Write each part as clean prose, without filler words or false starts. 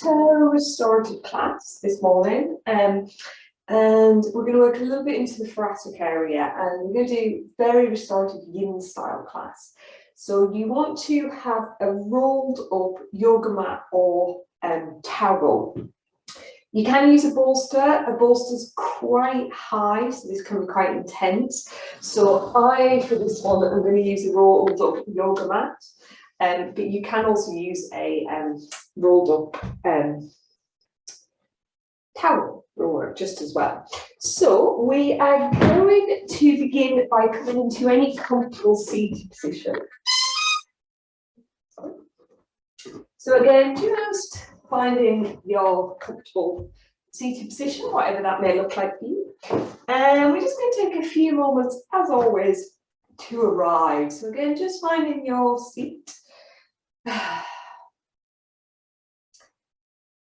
to restorative class this morning, and we're going to work a little bit into the thoracic area, and we're going to do very restorative yin style class. So you want to have a rolled up yoga mat or towel. You can use a bolster. A bolster's quite high, so this can be quite intense. So for this one, I'm going to use a rolled up yoga mat. But you can also use a rolled up towel will work just as well. So we are going to begin by coming into any comfortable seated position. So again, just finding your comfortable seated position, whatever that may look like for you. And we're just going to take a few moments, as always, to arrive. So again, just finding your seat.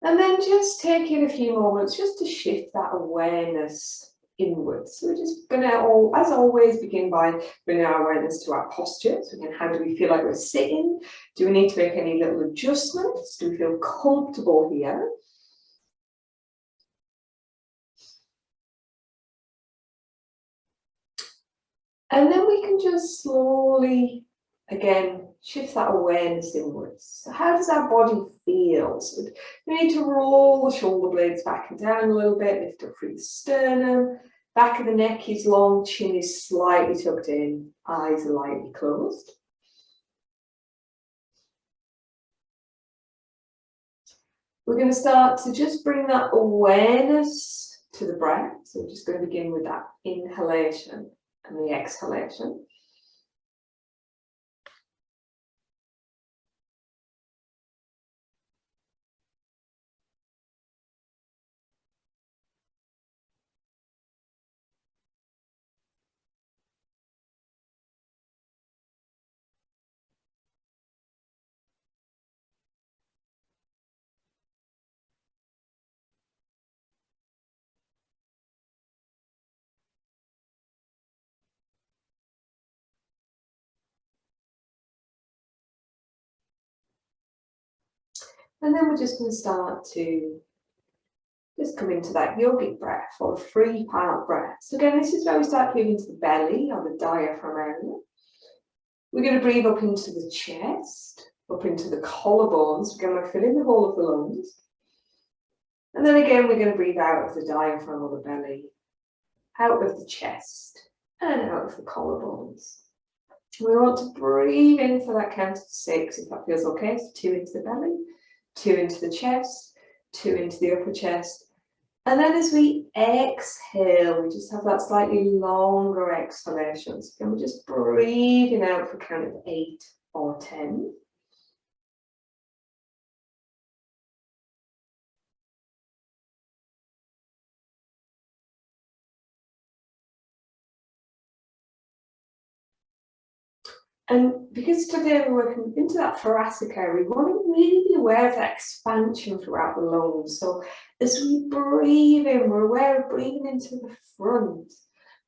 And then just taking a few moments just to shift that awareness inwards. So we're just going to, as always, begin by bringing our awareness to our posture. So again, how do we feel like we're sitting? Do we need to make any little adjustments? Do we feel comfortable here? And then we can just slowly, again, shift that awareness inwards. So how does our body feel? So we need to roll the shoulder blades back and down a little bit, lift up through the sternum. Back of the neck is long, chin is slightly tucked in, eyes are lightly closed. We're going to start to just bring that awareness to the breath. So we're just going to begin with that inhalation and the exhalation. And then we're just going to start to just come into that yogic breath or 3-part breath. So again, this is where we start moving to the belly or the diaphragm area. We're going to breathe up into the chest, up into the collarbones. We're going to fill in the whole of the lungs. And then again, we're going to breathe out of the diaphragm or the belly, out of the chest, and out of the collarbones. We want to breathe in for that count of 6, if that feels okay. So 2 into the belly, 2 into the chest, 2 into the upper chest. And then as we exhale, we just have that slightly longer exhalation. So we're just breathing out for a count of 8 or 10. And because today we're working into that thoracic area, we want to really be aware of that expansion throughout the lungs. So as we breathe in, we're aware of breathing into the front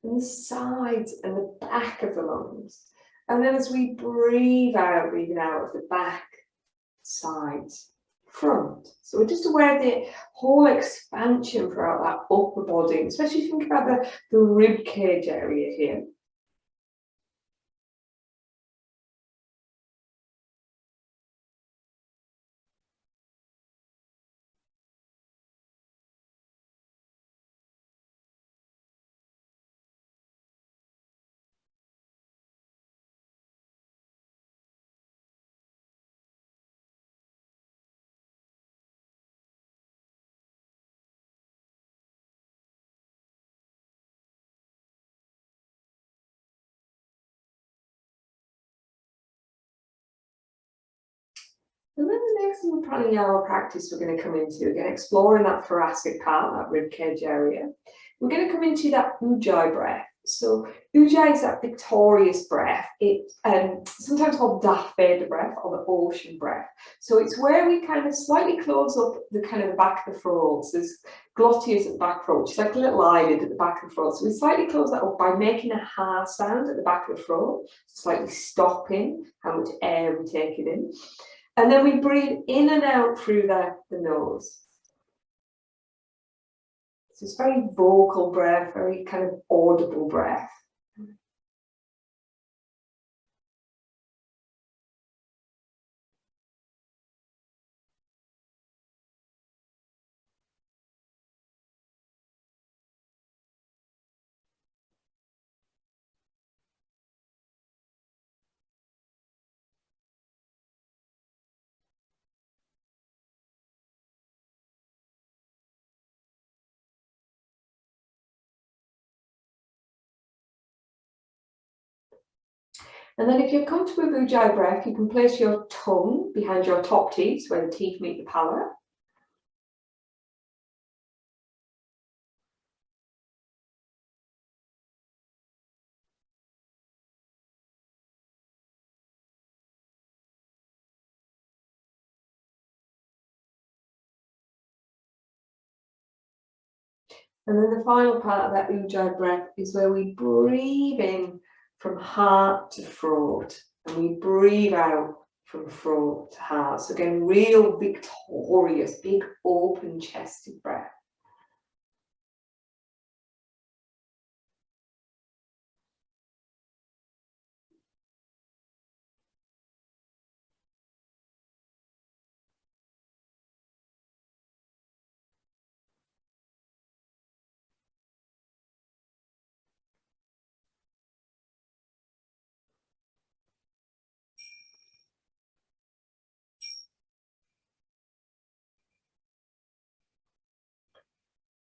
and the sides and the back of the lungs. And then as we breathe out, breathing out of the back, sides, front. So we're just aware of the whole expansion throughout that upper body, especially if you think about the rib cage area here. And then the next pranayama practice we're going to come into, again, exploring that thoracic part, that rib cage area. We're going to come into that ujjayi breath. So ujjayi is that victorious breath. It's sometimes called Darth Vader breath or the ocean breath. So it's where we kind of slightly close up the kind of the back of the throat. So there's glottis at the back throat, just like a little eyelid at the back of the throat. So we slightly close that up by making a ha sound at the back of the throat, slightly stopping how much air we take it in. And then we breathe in and out through the nose. So it's very vocal breath, very kind of audible breath. And then if you're comfortable with Ujjayi breath, you can place your tongue behind your top teeth, where the teeth meet the palate. And then the final part of that Ujjayi breath is where we breathe in from heart to throat, and we breathe out from throat to heart. So again, real victorious, big open chested breath.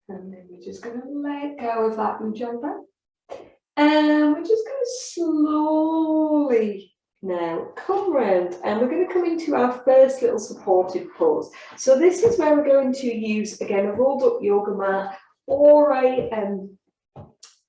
And then we're just going to let go of that Ujjayi breath. And we're just going to slowly now come round, and we're going to come into our first little supported pose. So this is where we're going to use, again, a rolled up yoga mat or a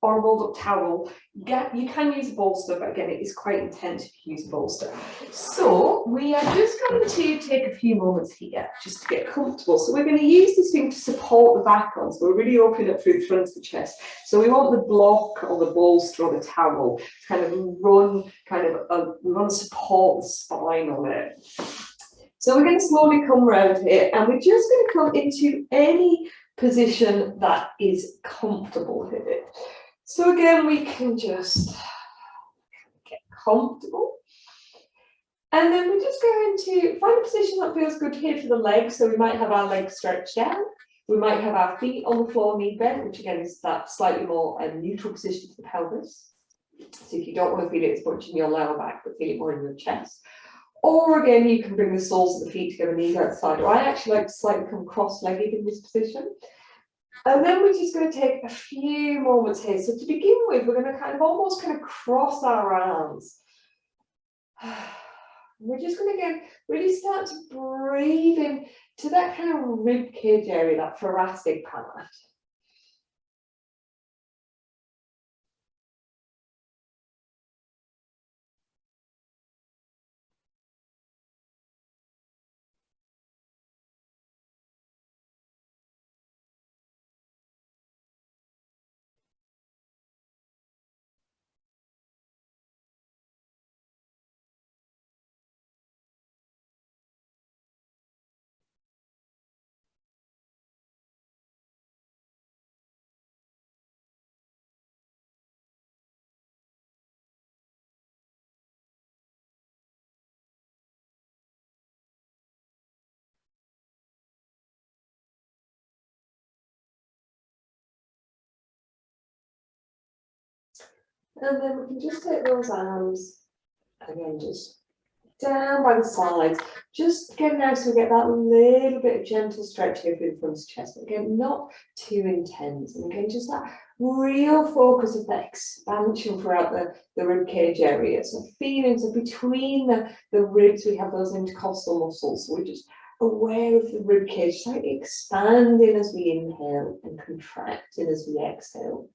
rolled up towel. You can use a bolster, but again, it is quite intense if you use a bolster. So we are just going to take a few moments here just to get comfortable. So we're going to use this thing to support the back on. So we're really opening up through the front of the chest. So we want the block or the bolster or the towel to kind of run, we want to support the spine on it. So we're going to slowly come around here, and we're just going to come into any position that is comfortable here. So again, we can just get comfortable. And then we're just going to find a position that feels good here for the legs. So we might have our legs stretched down. We might have our feet on the floor, knee bent, which again is that slightly more neutral position to the pelvis. So if you don't want to feel it as much in your lower back, but feel it more in your chest. Or again, you can bring the soles of the feet together, knees outside. Or I actually like to slightly come cross-legged in this position. And then we're just going to take a few moments here. So to begin with, we're going to almost cross our arms. We're just going to again really start to breathe in to that kind of rib cage area, that thoracic part. And then we can just take those arms, again, just down by the sides. Just again now, so we get that little bit of gentle stretch here through the front of the chest. But again, not too intense. And again, just that real focus of that expansion throughout the rib cage area. So feeling, so between the ribs, we have those intercostal muscles. So we're just aware of the rib cage, slightly expanding as we inhale and contracting as we exhale.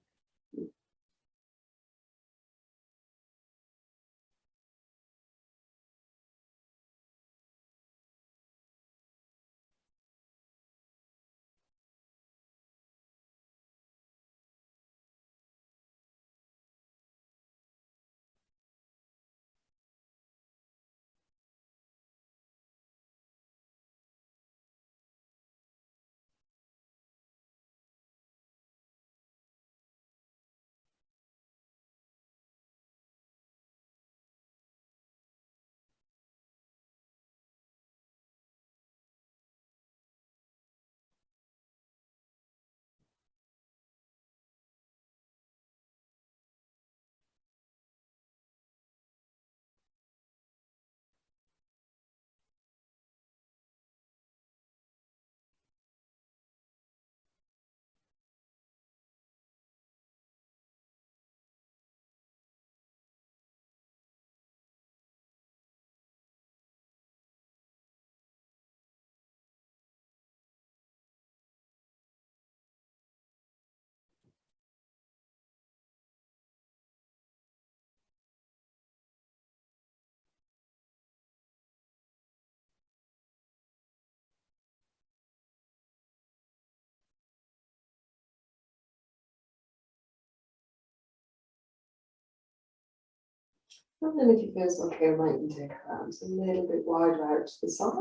And then if it feels okay, we might even take our arms a little bit wider out to the side.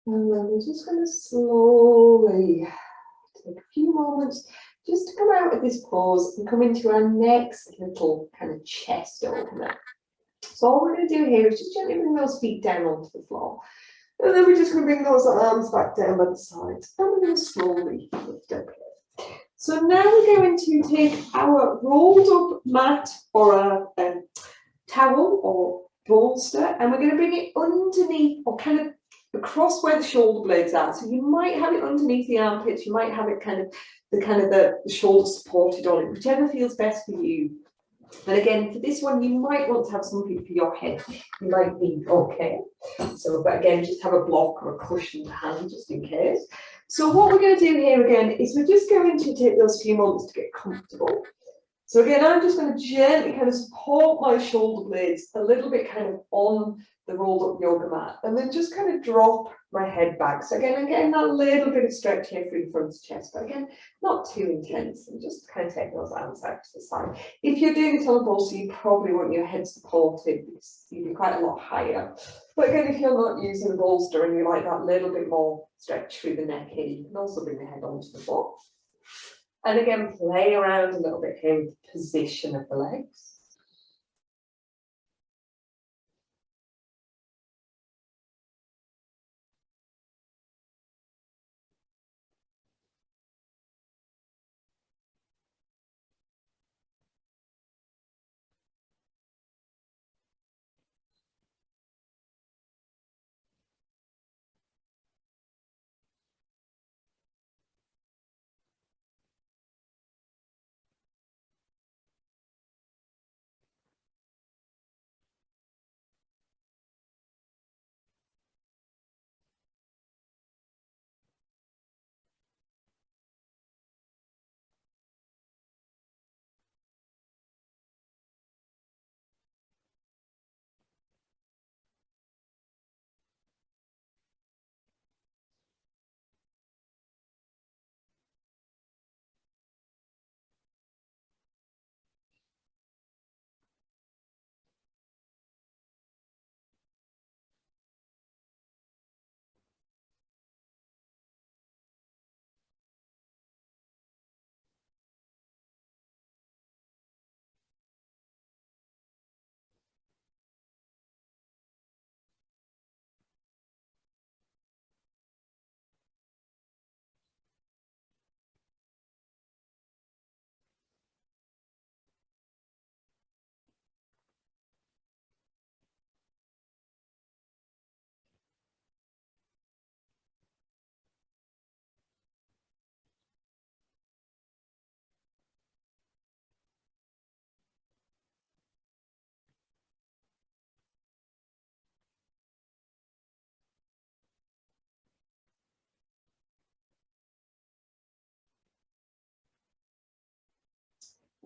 And then we're just going to slowly take a few moments just to come out of this pose and come into our next little kind of chest opener. So all we're going to do here is just gently bring those feet down onto the floor. And then we're just going to bring those arms back down by the sides. And we're going to slowly lift up here. So now we're going to take our rolled up mat or a towel or bolster, and we're going to bring it underneath or kind of across where the shoulder blades are. So you might have it underneath the armpits, you might have it kind of the shoulder supported on it, whichever feels best for you. And again, for this one, you might want to have something for your head. You might be okay. So, but again, just have a block or a cushioned hand just in case. So what we're going to do here again is we're just going to take those few moments to get comfortable. So again, I'm just going to gently kind of support my shoulder blades a little bit kind of on the rolled up yoga mat, and then just kind of drop my head back. So again, that little bit of stretch here through the front of the chest, but again, not too intense, and just kind of take those arms out to the side. If you're doing this on a bolster, you probably want your head supported because you'd be quite a lot higher. But again, if you're not using a bolster and you like that little bit more stretch through the neck here, you can also bring the head onto the floor. And again, play around a little bit here with the position of the legs.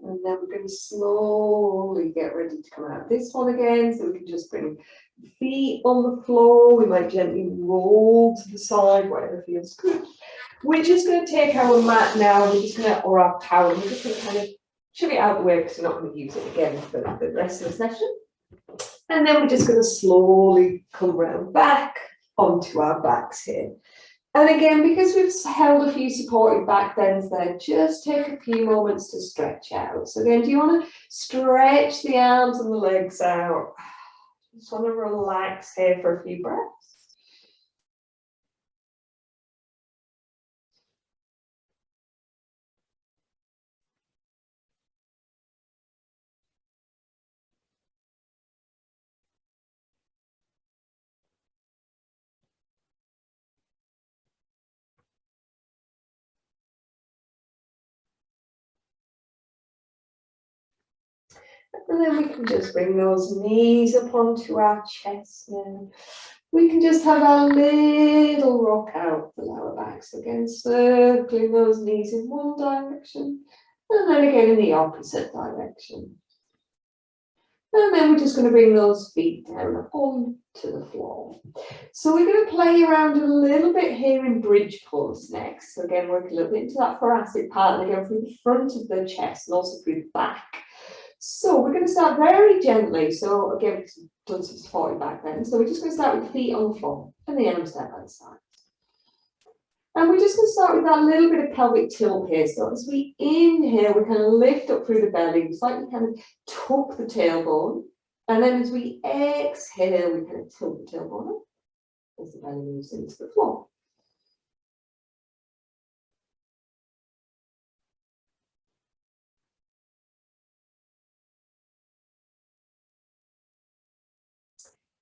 And then we're going to slowly get ready to come out this one again. So we can just bring feet on the floor. We might gently roll to the side, whatever feels good. We're just going to take our mat now. We're just going to, or our towel, we're just going to kind of shove it out of the way because we're not going to use it again for the rest of the session. And then we're just going to slowly come round back onto our backs here. And again, because we've held a few supported back bends there, just take a few moments to stretch out. So again, do you want to stretch the arms and the legs out? Just want to relax here for a few breaths. And then we can just bring those knees up onto our chest now. We can just have a little rock out the lower back. So again, circling those knees in one direction, and then again in the opposite direction. And then we're just going to bring those feet down onto the floor. So we're going to play around a little bit here in bridge pose next. So again, work a little bit into that thoracic part, and again through the front of the chest and also through the back. So we're going to start very gently. So again, we've done some supporting back then. So we're just going to start with the feet on the floor and the arms down by the side. And we're just going to start with that little bit of pelvic tilt here. So as we inhale, we kind of lift up through the belly, slightly kind of tuck the tailbone. And then as we exhale, we kind of tilt the tailbone up as the belly moves into the floor.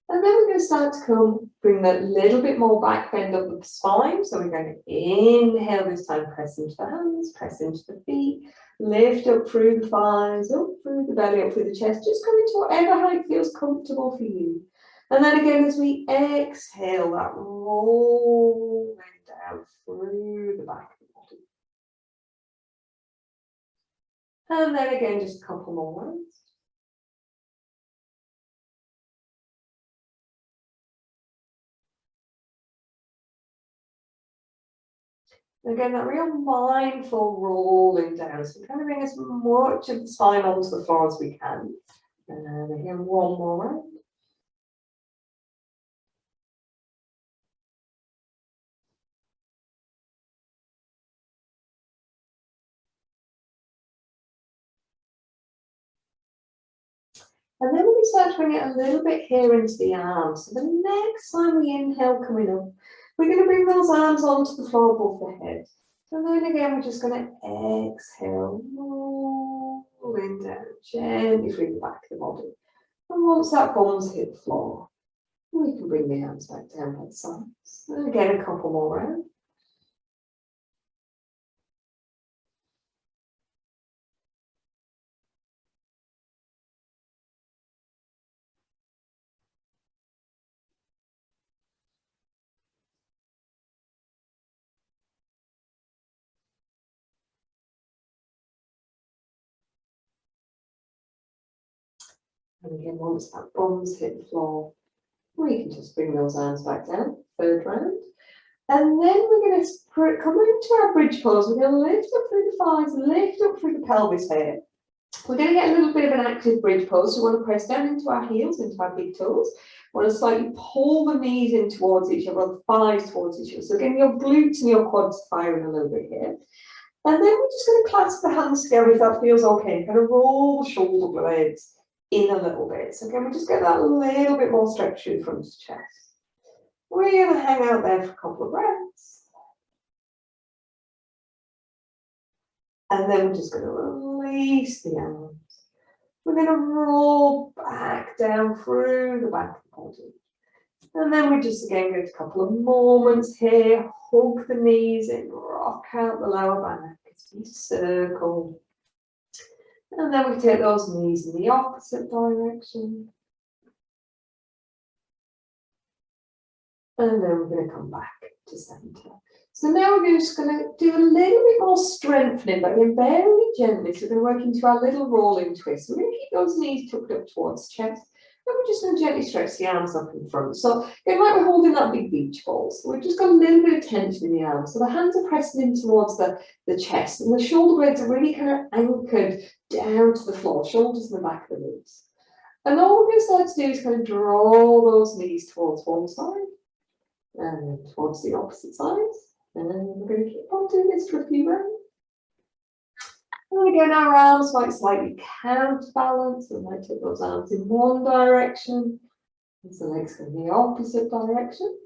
And then we're going to start to bring that little bit more back bend up the spine. So we're going to inhale this time, press into the hands, press into the feet, lift up through the thighs, up through the belly, up through the chest. Just come into whatever height feels comfortable for you. And then again, as we exhale, that rolling down through the back of the body. And then again, just a couple more rounds. Again, that real mindful rolling down. So kind of bring as much of the spine onto the floor as we can. And then again, one more round. And then we start to bring it a little bit here into the arms. So the next time we inhale coming up, we're going to bring those arms onto the floor above the head. And then again, we're just going to exhale, rolling down gently through the back of the body. And once that bum's hit the floor, we can bring the arms back down by the sides. And again, a couple more rounds. And again, once that bum's hit the floor, we can just bring those arms back down, third round. And then we're going to come into our bridge pose. We're going to lift up through the thighs, lift up through the pelvis here. We're going to get a little bit of an active bridge pose. So we want to press down into our heels, into our big toes. We want to slightly pull the knees in towards each other, the thighs towards each other. So again, your glutes and your quads firing a little bit here. And then we're just going to clasp the hands together if that feels okay. Kind of roll the shoulder blades in a little bit. So again, we just get that little bit more stretch through the front of the chest. We're going to hang out there for a couple of breaths. And then we're just going to release the arms. We're going to roll back down through the back of the body. And then we just again get a couple of moments here. Hug the knees in, rock out the lower back as we circle. And then we take those knees in the opposite direction. And then we're going to come back to center. So now we're just going to do a little bit more strengthening, but again, very gently. So we're going to work into our little rolling twist. We're going to keep those knees tucked up towards the chest. And we're just going to gently stretch the arms up in front. So again, like we're holding that big beach ball. So we've just got a little bit of tension in the arms. So the hands are pressing in towards the chest. And the shoulder blades are really kind of anchored down to the floor. Shoulders in the back of the ribs. And all we're going to start to do is kind of draw those knees towards one side. And then towards the opposite sides. And then we're going to keep on doing this for a few rounds. And again, our arms might slightly counterbalance. We might take those arms in one direction. And the legs go in the opposite direction.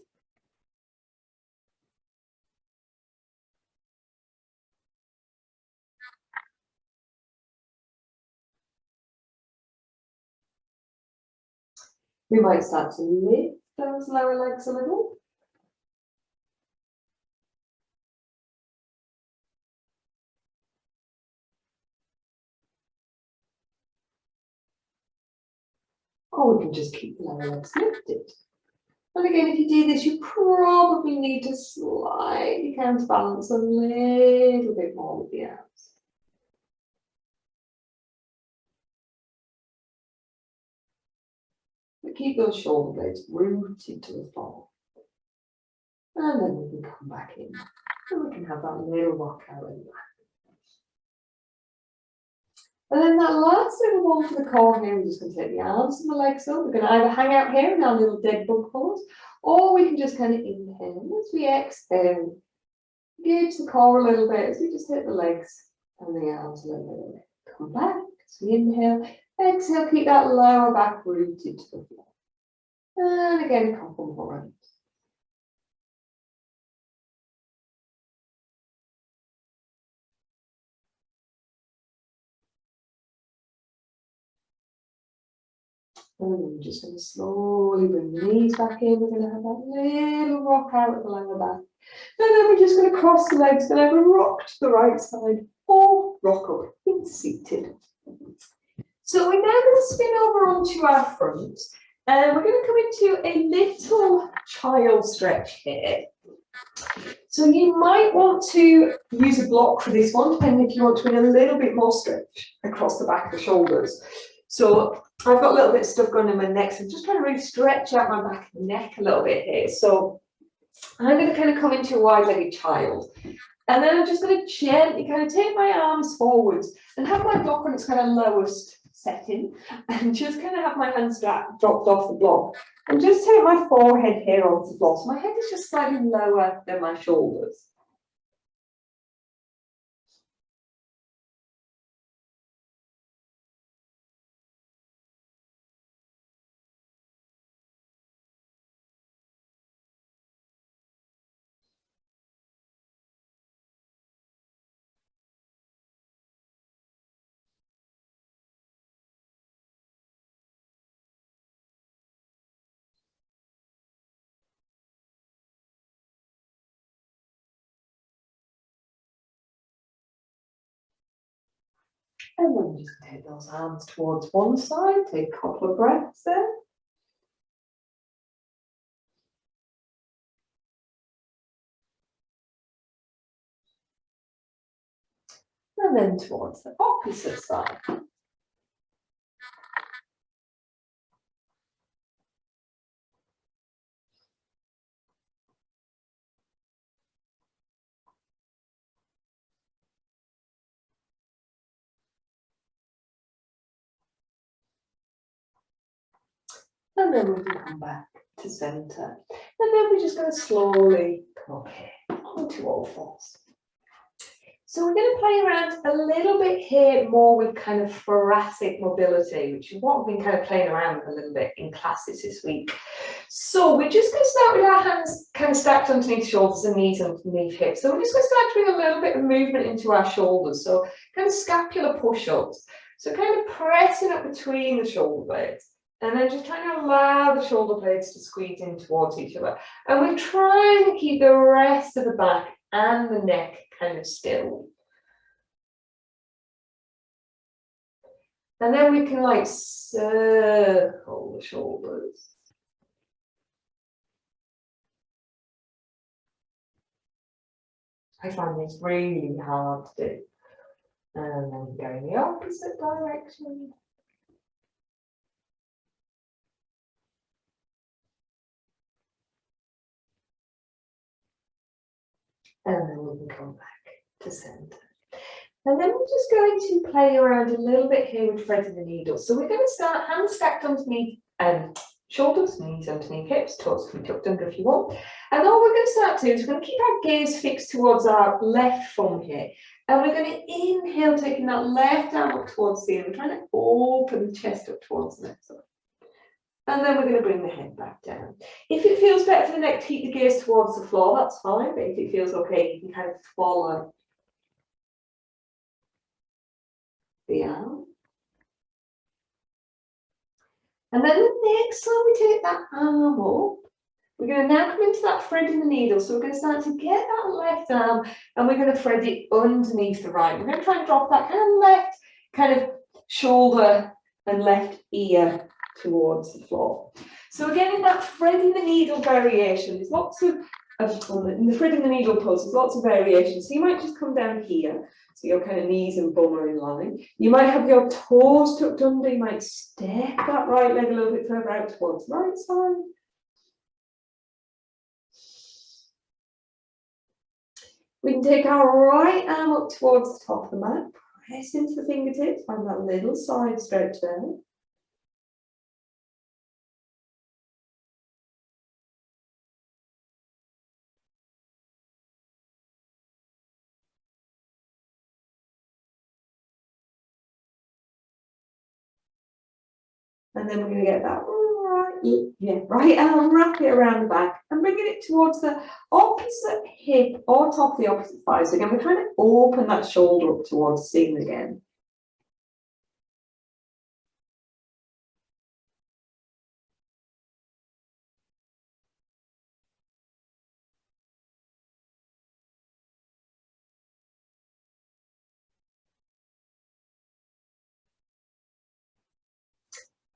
We might start to lift those lower legs a little. or we can just keep the lower legs lifted. And again, if you do this, you probably need to slightly counterbalance a little bit more with the arms. But keep those shoulder blades rooted to the floor. And then we can come back in. And we can have that little rock out in the back. And then that last little one for the core here, we're just going to take the arms and the legs up. We're going to either hang out here in our little dead bug pose, or we can just kind of inhale. As we exhale, engage the core a little bit as we just hit the legs and the arms a little bit. Come back as we inhale, exhale, keep that lower back rooted to the floor. And again, a couple more rounds. And then we're just going to slowly bring the knees back in. We're going to have that little rock out of the lower back. And then we're just going to cross the legs and either rock to the right side or rock up in seated. So we're now going to spin over onto our front. And we're going to come into a little child stretch here. So you might want to use a block for this one, depending if you want to bring a little bit more stretch across the back of the shoulders. So I've got a little bit of stuff going in my neck, so I'm just trying to really stretch out my back and neck a little bit here. So I'm going to kind of come into a wide-legged child. And then I'm just going to gently kind of take my arms forwards and have my block on its kind of lowest setting. And just kind of have my hands dropped off the block. And just take my forehead here onto the block. So my head is just slightly lower than my shoulders. And then just take those arms towards one side, take a couple of breaths there. And then towards the opposite side. And then we can come back to center. And then we're just going to slowly come up here onto all fours. So we're going to play around a little bit here more with kind of thoracic mobility, which is what we've been kind of playing around with a little bit in classes this week. So we're just going to start with our hands kind of stacked underneath shoulders and knees underneath hips. So we're just going to start doing a little bit of movement into our shoulders. So kind of scapular push-ups. So kind of pressing up between the shoulder blades. And then just trying to allow the shoulder blades to squeeze in towards each other. And we're trying to keep the rest of the back and the neck kind of still. And then we can like circle the shoulders. I find this really hard to do. And then go in the opposite direction. And then we can come back to center. And then we're just going to play around a little bit here with threading the needle. So we're going to start hands stacked underneath shoulders, knees underneath hips, toes can be tucked under if you want. And all we're going to start to do is we're going to keep our gaze fixed towards our left thumb here. And we're going to inhale, taking that left arm up towards the ear. We're trying to open the chest up towards the neck side. And then we're going to bring the head back down. If it feels better for the neck to keep the gaze towards the floor, that's fine. But if it feels okay, you can kind of follow the arm. And then the next time we take that arm up, we're going to now come into that thread in the needle. So we're going to start to get that left arm and we're going to thread it underneath the right. We're going to try and drop that kind of left kind of shoulder and left ear towards the floor. So again, in that threading the needle variation, there's lots of, in the threading the needle pose, there's lots of variations. So you might just come down here, so your kind of knees and bum are in line. You might have your toes tucked under, you might step that right leg a little bit further out towards the right side. We can take our right arm up towards the top of the mat, press into the fingertips, find that little side stretch there. And then we're going to get that right arm, wrap it around the back and bringing it towards the opposite hip or top of the opposite thigh. So again, we're trying to open that shoulder up towards the ceiling again.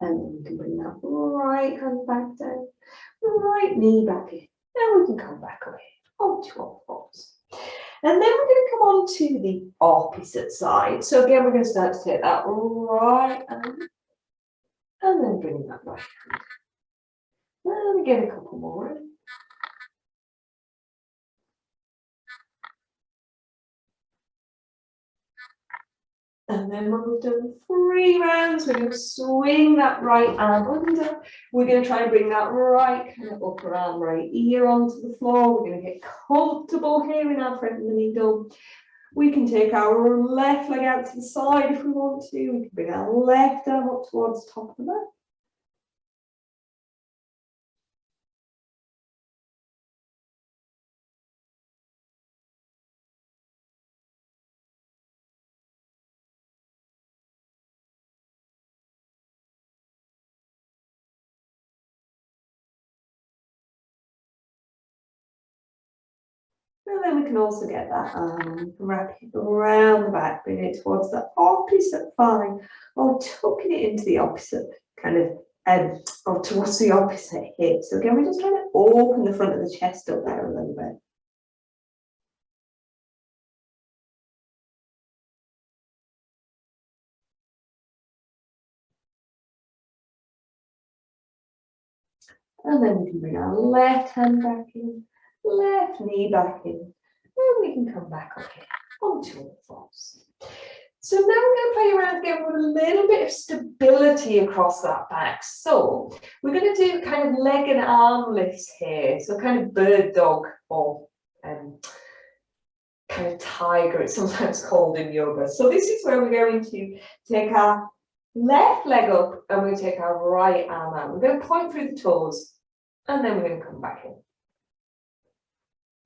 And then we can bring that right hand back down, right knee back in. Now we can come back up here onto our fours. And then we're going to come on to the opposite side. So again, we're going to start to take that right hand and then bring that right hand. And again, a couple more. And then when we've done 3 rounds, we're going to swing that right arm under. We're going to try and bring that right kind of upper arm right ear onto the floor. We're going to get comfortable here in our front of the needle. We can take our left leg out to the side if we want to. We can bring our left arm up towards the top of the mat. And then we can also get that arm, wrap it around the back, bring it towards the opposite thigh, or tucking it into the opposite kind of, or towards the opposite hip. So again, we're just trying to open the front of the chest up there a little bit. And then we can bring our left hand back in, left knee back in, and we can come back up here onto all fours. So now we're going to play around again with a little bit of stability across that back. So we're going to do kind of leg and arm lifts here. So kind of bird dog or kind of tiger, it's sometimes called in yoga. So this is where we're going to take our left leg up and we take our right arm out. We're going to point through the toes and then we're going to come back in.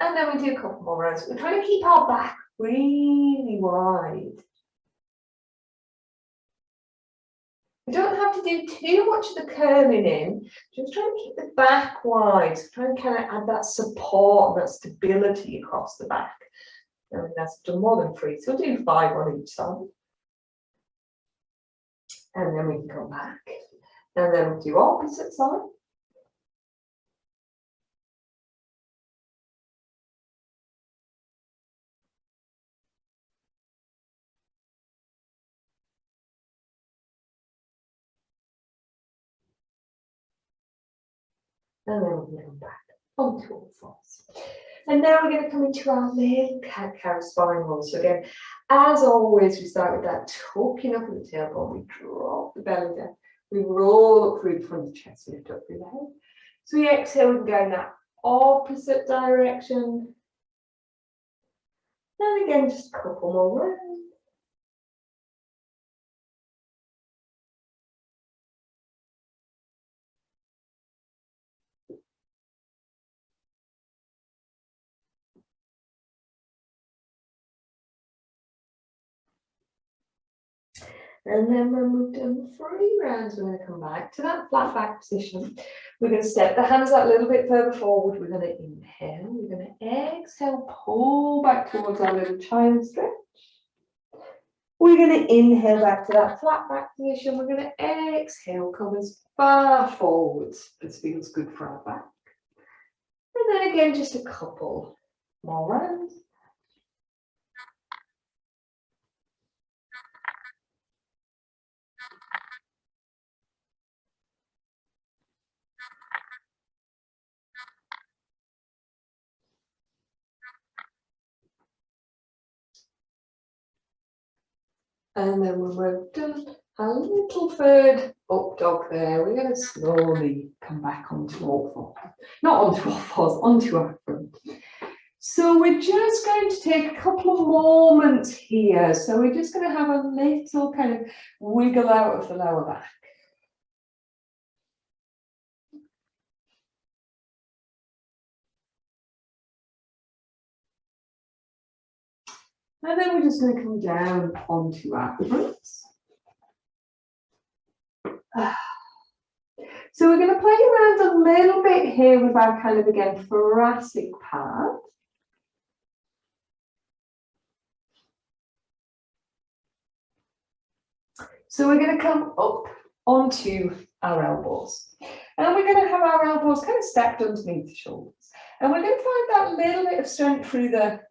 And then we do a couple more rounds. We're trying to keep our back really wide. We don't have to do too much of the curling in, just trying to keep the back wide, so try and kind of add that support and that stability across the back. And that's done more than 3, so we'll do 5 on each side. And then we can come back. And then we'll do opposite side. And then we're going to come back onto all fours. And now we're going to come into our little cat-cow spine roll. So again, as always, we start with that tucking up of the tailbone. We drop the belly down. We roll up through the front of the chest, lift up through the head. So we exhale, we can go in that opposite direction. And again, just a couple more rounds. And then when we've done 3 rounds, we're going to come back to that flat back position. We're going to step the hands out a little bit further forward. We're going to inhale. We're going to exhale, pull back towards our little child stretch. We're going to inhale back to that flat back position. We're going to exhale, come as far forwards as feels good for our back. And then again, just a couple more rounds. And then when we're done, a little third up dog there, we're going to slowly come back onto all fours. Not onto all fours, onto our front. So we're just going to take a couple of moments here. So we're just going to have a little kind of wiggle out of the lower back. And then we're just going to come down onto our fronts. So we're going to play around a little bit here with our kind of, again, thoracic part. So we're going to come up onto our elbows. And we're going to have our elbows kind of stacked underneath the shoulders. And we're going to find that little bit of strength through the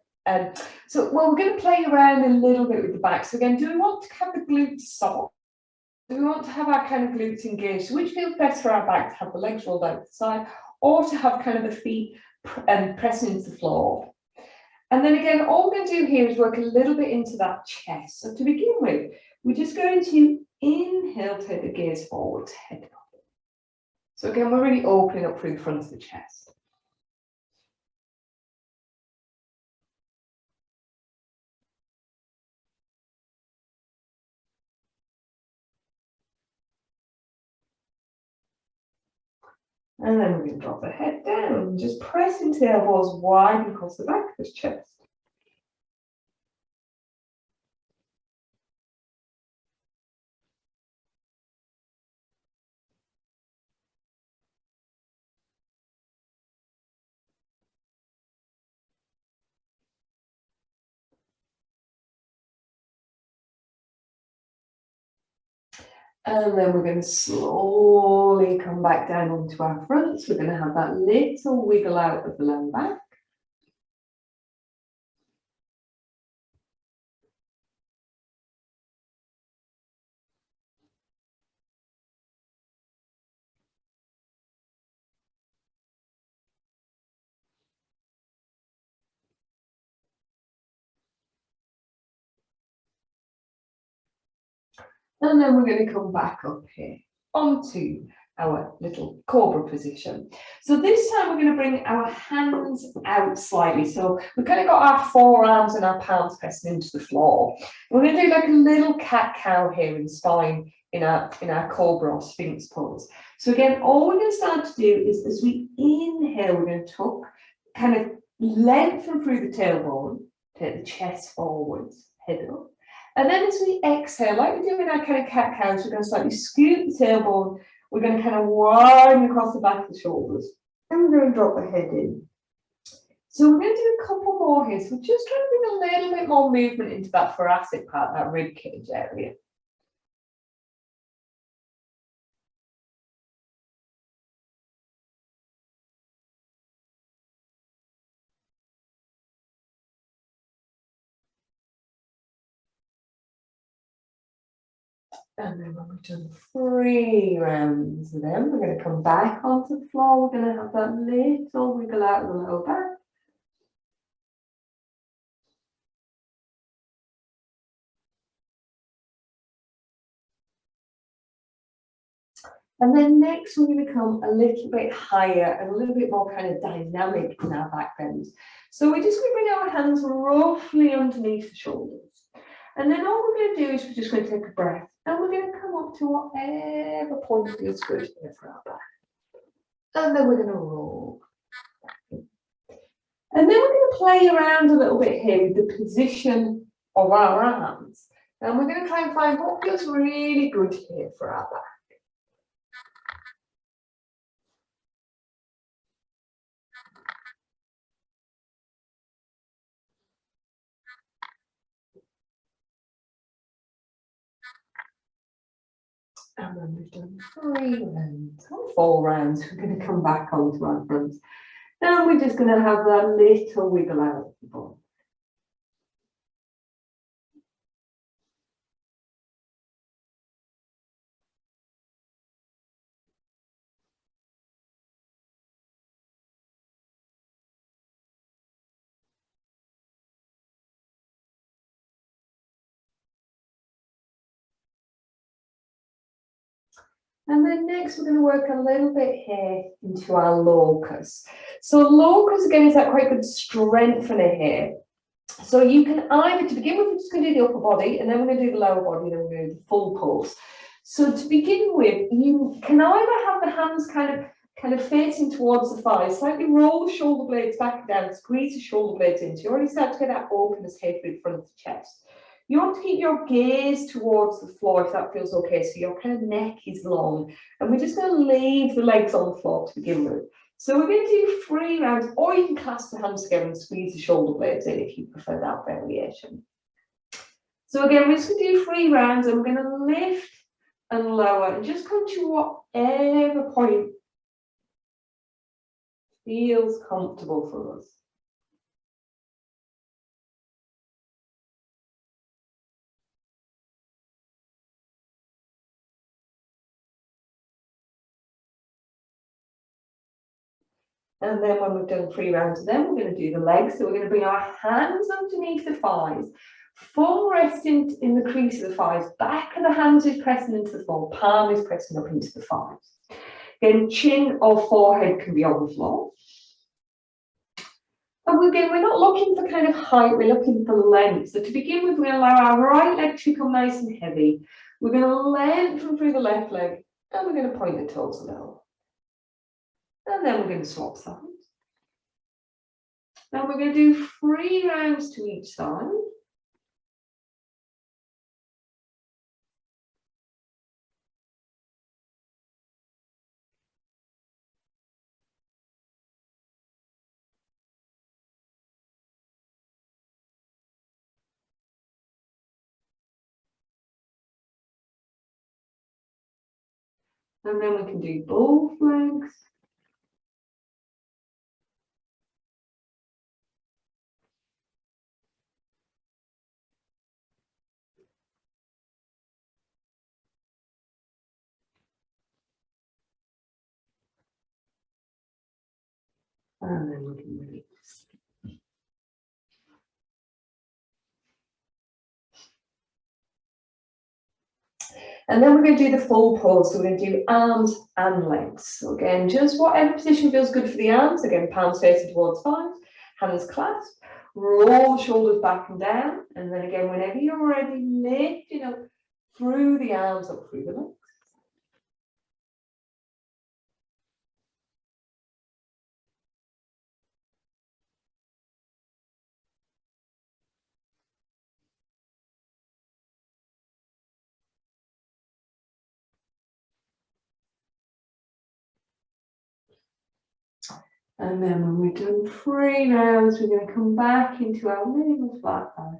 we're going to play around a little bit with the back. So again, do we want to have the glutes soft? Do we want to have our kind of glutes engaged? So which feels best for our back, to have the legs rolled out to the side, or to have kind of the feet pressing into the floor? And then again, all we're going to do here is work a little bit into that chest. So to begin with, we're just going to inhale, take the gaze forward, head up. So again, we're really opening up through the front of the chest. And then we're going to drop the head down, just press into the elbows wide across the back of the chest. And then we're going to slowly come back down onto our fronts. We're going to have that little wiggle out of the lower back. And then we're going to come back up here onto our little cobra position. So this time we're going to bring our hands out slightly. So we've kind of got our forearms and our palms pressing into the floor. We're going to do like a little cat-cow here in spine in our cobra or sphinx pose. So again, all we're going to start to do is as we inhale, we're going to tuck, kind of lengthen through the tailbone, take the chest forwards, head up. And then as we exhale, like we do in our kind of cat-cows, we're going to slightly scoot the tailbone. We're going to kind of widen across the back of the shoulders. And we're going to drop the head in. So we're going to do a couple more here. So we're just trying to bring a little bit more movement into that thoracic part, that rib cage area. And then when we've done 3 rounds of them, we're going to come back onto the floor. We're going to have that little wiggle out of the lower back. And then next we're going to come a little bit higher and a little bit more kind of dynamic in our back bends. So we're just going to bring our hands roughly underneath the shoulders. And then all we're going to do is we're just going to take a breath and we're going to come up to whatever point feels good here for our back. And then we're going to roll. And then we're going to play around a little bit here with the position of our arms. And we're going to try and find what feels really good here for our back. And then we've done 3 rounds, or 4 rounds. We're going to come back onto our front. Now we're just going to have that little wiggle out of the ball. And then next we're going to work a little bit here into our locus. So locus again is that quite good strengthener here. So you can either, to begin with, we're just going to do the upper body, and then we're going to do the lower body, and then we're going to do the full pose. So to begin with, you can either have the hands kind of facing towards the thighs, slightly roll the shoulder blades back and down, squeeze the shoulder blades in. So you already start to get that openness here through the front of the chest. You want to keep your gaze towards the floor if that feels okay. So your kind of neck is long, and we're just going to leave the legs on the floor to begin with. So we're going to do 3 rounds, or you can clasp the hands together and squeeze the shoulder blades in if you prefer that variation. So again, we're just going to do 3 rounds, and we're going to lift and lower, and just come to whatever point feels comfortable for us. And then when we've done 3 rounds of them, we're going to do the legs. So we're going to bring our hands underneath the thighs, full rest in the crease of the thighs, back of the hands is pressing into the floor, palm is pressing up into the thighs. Then chin or forehead can be on the floor. And again, we're not looking for kind of height, we're looking for length. So to begin with, we're going to allow our right leg to become nice and heavy. We're going to lengthen through the left leg, and we're going to point the toes a little. And then we're going to swap sides. Now we're going to do 3 rounds to each side. And then we can do both legs. And then we can release. And then we're going to do the full pose. So we're going to do arms and legs. So again, just whatever position feels good for the arms. Again, palms facing towards thighs, hands clasped, roll the shoulders back and down. And then again, whenever you're ready, lifting up through the arms, up through the legs. And then when we've done 3 rounds, we're going to come back into our little flat back.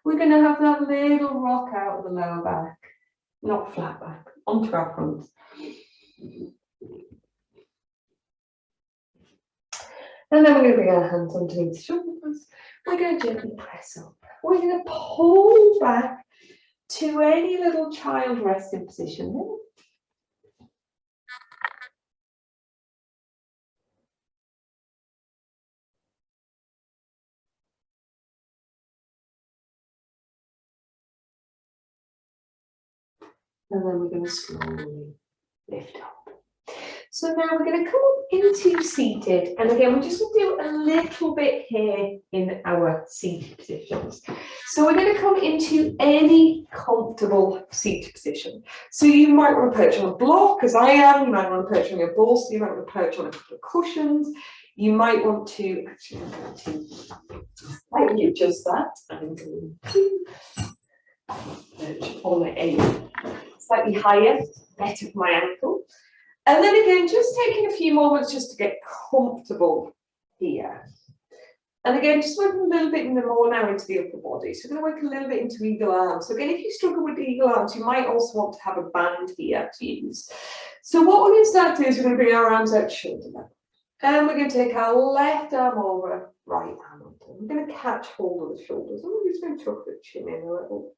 We're going to have that little rock out of the lower back, not flat back, onto our front. And then we're going to bring our hands underneath the shoulders. We're going to gently press up. We're going to pull back to any little child resting position there. And then we're going to slowly lift up. So now we're going to come up into seated. And again, we're just going to do a little bit here in our seated positions. So we're going to come into any comfortable seated position. So you might want to perch on a block, as I am. You might want to perch on your bolster. You might want to perch on a couple of cushions. You might want to, actually, I'm going to slightly adjust that. I'm going to perch on a slightly higher, better for my ankle. And then again, just taking a few moments just to get comfortable here. And again, just working a little bit more now into the upper body. So we're going to work a little bit into eagle arms. So again, if you struggle with eagle arms, you might also want to have a band here to use. So what we're going to start doing is we're going to bring our arms out shoulder level. And we're going to take our left arm over, right arm under. We're going to catch hold of the shoulders. And we're just going to tuck the chin in a little.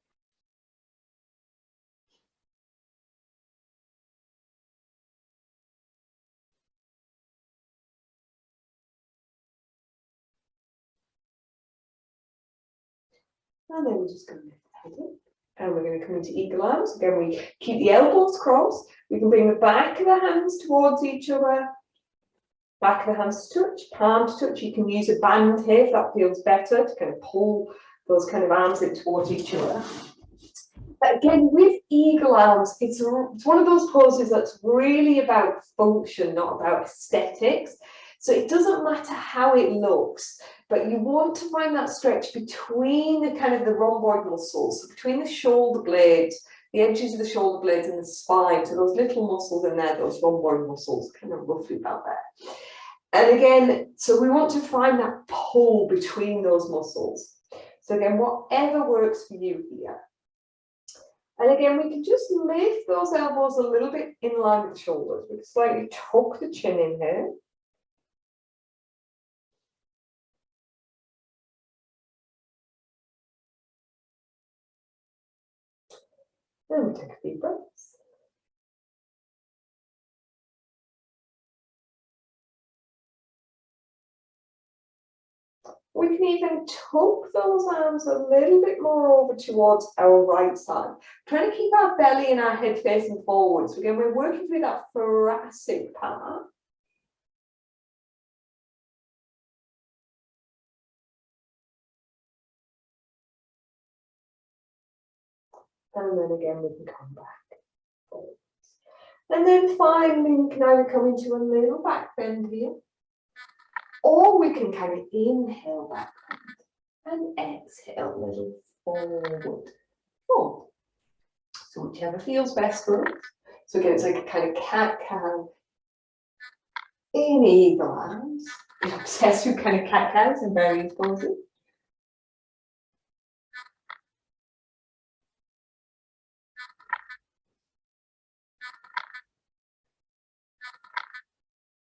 And then we're just going to lift the head up. And we're going to come into eagle arms. Again, we keep the elbows crossed. We can bring the back of the hands towards each other. Back of the hands to touch, palm to touch. You can use a band here if that feels better to kind of pull those kind of arms in towards each other. But again, with eagle arms, it's one of those poses that's really about function, not about aesthetics. So it doesn't matter how it looks, but you want to find that stretch between the kind of the rhomboid muscles, so between the shoulder blades, the edges of the shoulder blades and the spine. So those little muscles in there, those rhomboid muscles, kind of roughly about there. And again, so we want to find that pull between those muscles. So again, whatever works for you here. And again, we can just lift those elbows a little bit in line with the shoulders. We can slightly tuck the chin in here. Then we take a deep breath. We can even tuck those arms a little bit more over towards our right side. Trying to keep our belly and our head facing forwards. Again, we're working through that thoracic part. And then again, we can come back forwards. And then finally, we can either come into a little back bend here, or we can kind of inhale back bend and exhale a little forward. Forward. So whichever feels best for us. So again, it's like a kind of cat-cow in eagle arms. I'm obsessed with kind of cat-cows in various poses.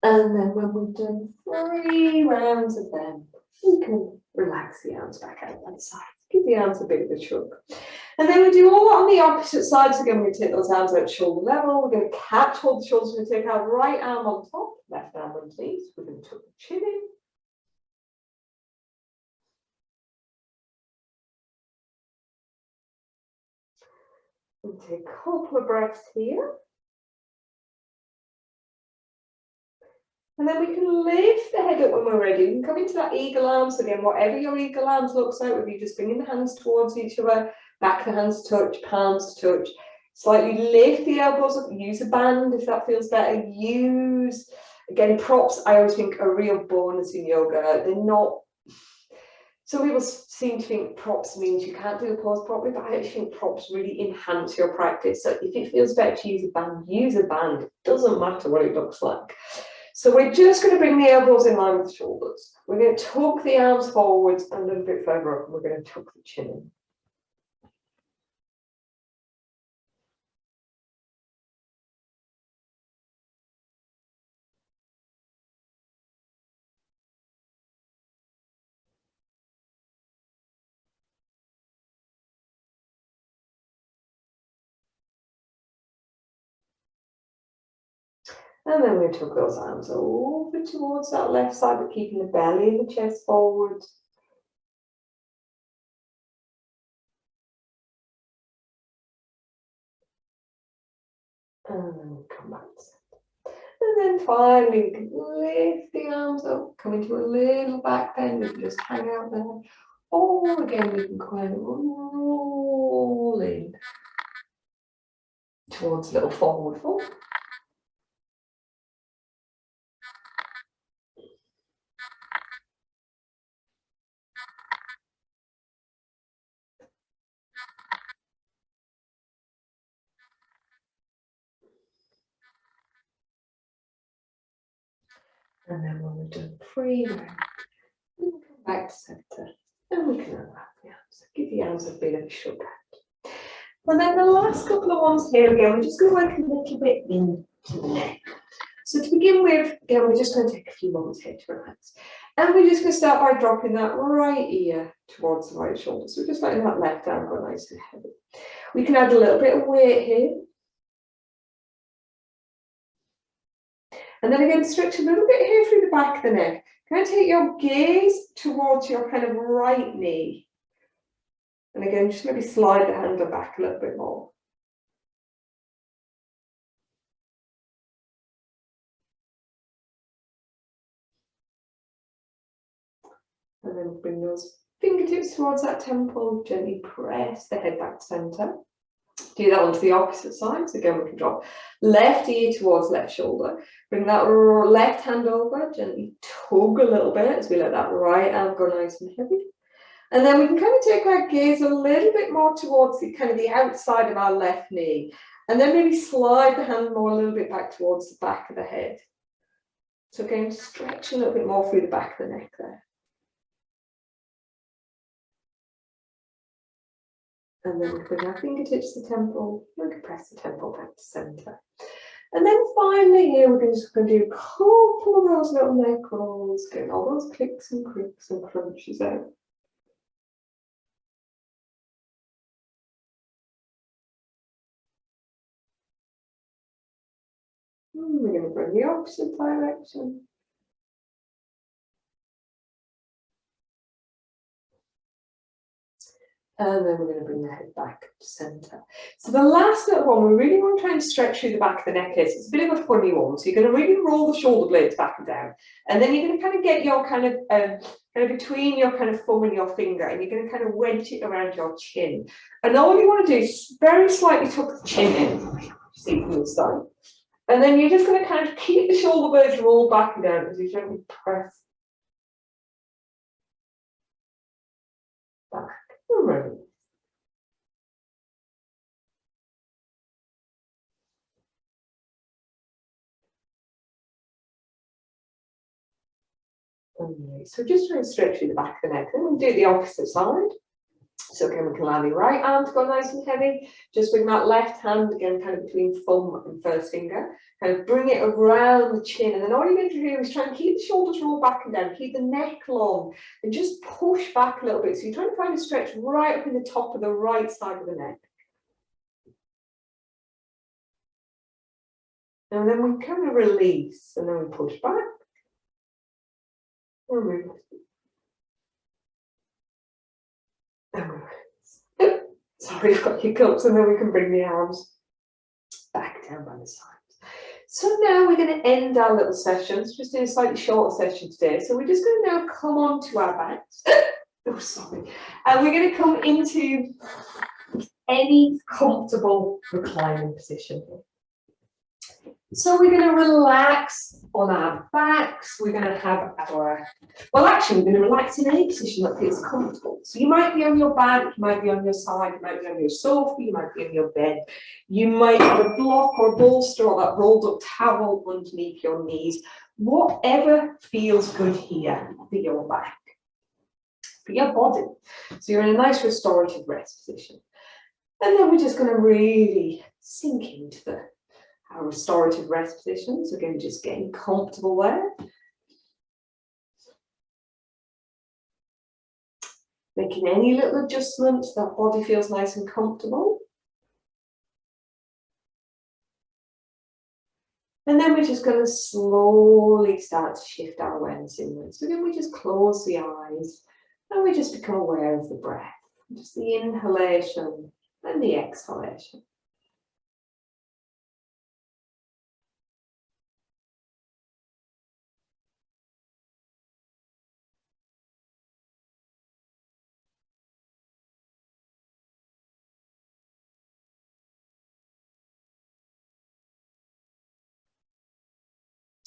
And then when we've done 3 rounds of them, we can relax the arms back out one side. Give the arms a bit of a shrug. And then we do all on the opposite sides. Again, we're going to take those arms out shoulder level. We're going to catch hold the shoulders. We're going to take our right arm on top, left arm underneath. We're going to tuck the chin in. We'll take a couple of breaths here. And then we can lift the head up when we're ready. We can come into that eagle arms again, whatever your eagle arms looks like, whether you're just bringing the hands towards each other, back of the hands touch, palms touch. Slightly lift the elbows up, use a band if that feels better. Use, again, props I always think are a real bonus in yoga. They're not, some people seem to think props means you can't do the pose properly, but I actually think props really enhance your practice. So if it feels better to use a band, use a band. It doesn't matter what it looks like. So we're just going to bring the elbows in line with the shoulders. We're going to tuck the arms forwards and a little bit further up, and we're going to tuck the chin in. And then we tuck those arms over towards that left side, but keeping the belly and the chest forward. And then we come back to center. And then finally, we can lift the arms up, come into a little back bend. We can just hang out there. Or again, we can kind of roll in towards a little forward fold. And then when we've done 3 rounds, we can come back to centre. And we can unwrap the arms. Give the arms a bit of a shove out. And then the last couple of ones here again, we're just going to work a little bit into the neck. So to begin with, again, we're just going to take a few moments here to relax. And we're just going to start by dropping that right ear towards the right shoulder. So we're just letting that left arm go nice and heavy. We can add a little bit of weight here. And then again, stretch a little bit here through the back of the neck. Kind of take your gaze towards your kind of right knee. And again, just maybe slide the handle back a little bit more. And then bring those fingertips towards that temple, gently press the head back to centre. Do that onto the opposite side. So again, we can drop left ear towards left shoulder. Bring that left hand over, gently tug a little bit as we let that right arm go nice and heavy. And then we can kind of take our gaze a little bit more towards the kind of the outside of our left knee. And then maybe slide the hand more a little bit back towards the back of the head. So again, stretch a little bit more through the back of the neck there. And then we bring our fingertips to the temple. We can press the temple back to centre. And then finally here, we're just going to do a couple of those little neck rolls, getting all those clicks and creaks and crunches out. We're going to bring the opposite direction. And then we're going to bring the head back to centre. So the last little one, we really want to try and stretch through the back of the neck here. So it's a bit of a funny one. So you're going to really roll the shoulder blades back and down. And then you're going to kind of get your kind of between your kind of thumb and your finger, and you're going to kind of wedge it around your chin. And all you want to do is very slightly tuck the chin in. See from this side. And then you're just going to kind of keep the shoulder blades rolled back and down as you gently press back. Right. So just try and stretch through the back of the neck. Then we'll do the opposite side. So again, we can allow the right arm to go nice and heavy. Just bring that left hand again, kind of between thumb and first finger. Kind of bring it around the chin. And then all you're going to do is try and keep the shoulders rolled back and down. Keep the neck long. And just push back a little bit. So you're trying to find a stretch right up in the top of the right side of the neck. And then we kind of release. And then we push back. And release. Sorry, I've got hiccups, and then we can bring the arms back down by the sides. So now we're going to end our little sessions, just in a slightly shorter session today. So we're just going to now come onto our backs. Oh, sorry. And we're going to come into any comfortable reclining position. So we're going to relax on our backs. We're going to have our, well, actually, we're going to relax in any position that feels comfortable. So you might be on your back, you might be on your side, you might be on your sofa, you might be on your bed. You might have a block or a bolster or that rolled up towel underneath your knees. Whatever feels good here for your back, for your body. So you're in a nice restorative rest position. And then we're just going to really sink into our restorative rest position. So again, just getting comfortable there. Making any little adjustments, that body feels nice and comfortable. And then we're just going to slowly start to shift our awareness inwards. So then we just close the eyes and we just become aware of the breath. Just the inhalation and the exhalation.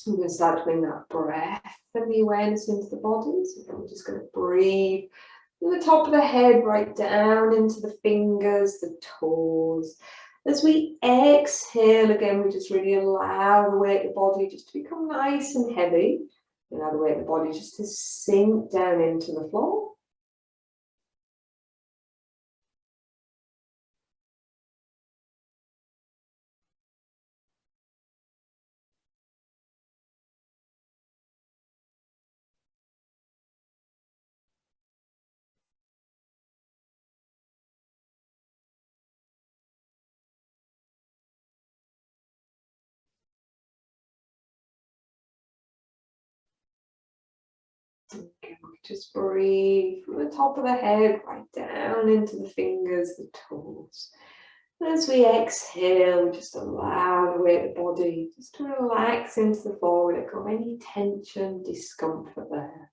We're going to start to bring that breath and the awareness into the body. So we're just going to breathe from the top of the head right down into the fingers, the toes. As we exhale again, we just really allow the weight of the body just to become nice and heavy. Allow the weight of the body just to sink down into the floor. Okay, just breathe from the top of the head right down into the fingers, the toes. And as we exhale, we just allow the weight of the body just to relax into the floor. Let go of any tension, discomfort there.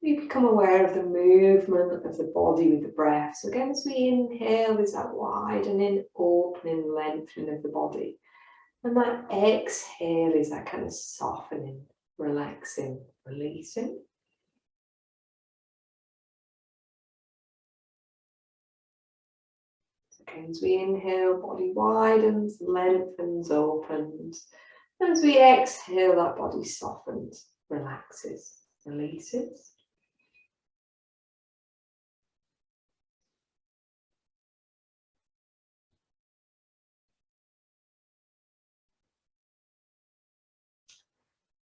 We become aware of the movement of the body with the breath. So again, as we inhale, there's that widening, opening, lengthening of the body. And that exhale is that kind of softening, relaxing, releasing. So again, as we inhale, body widens, lengthens, opens. And as we exhale, that body softens, relaxes, releases.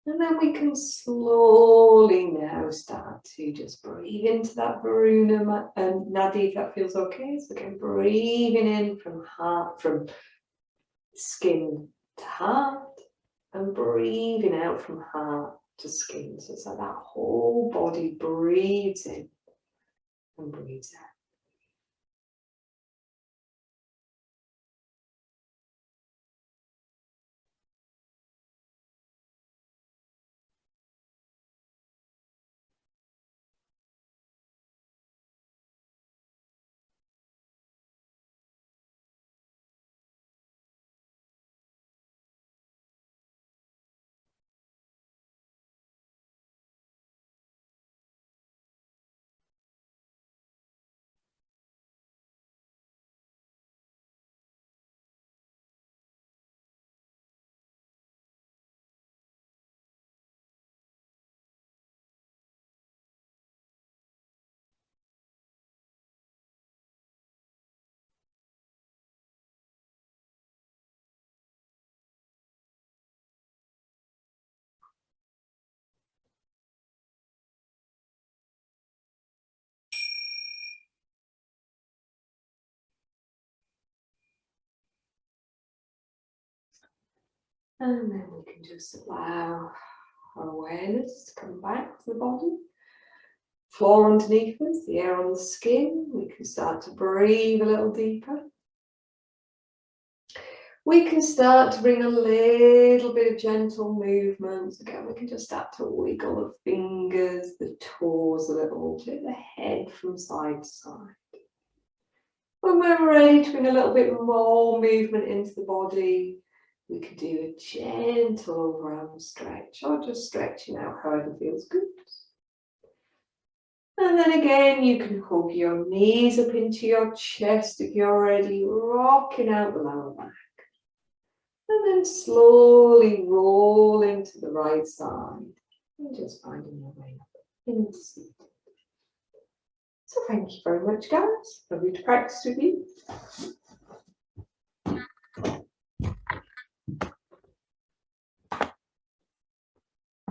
And then we can slowly now start to just breathe into that Varuna Nadi, if that feels okay. So again, breathing in from heart, from skin to heart, and breathing out from heart to skin. So it's like that whole body breathes in and breathes out. And then we can just allow our awareness to come back to the body. Floor underneath us, the air on the skin. We can start to breathe a little deeper. We can start to bring a little bit of gentle movements. Again, we can just start to wiggle the fingers, the toes a little, tip the head from side to side. When we're ready to bring a little bit more movement into the body, we can do a gentle overarm stretch or just stretching out however feels good. And then again, you can hug your knees up into your chest if you're ready, rocking out the lower back. And then slowly rolling to the right side and just finding your way up into seated. So thank you very much, guys. Lovely to practice with you.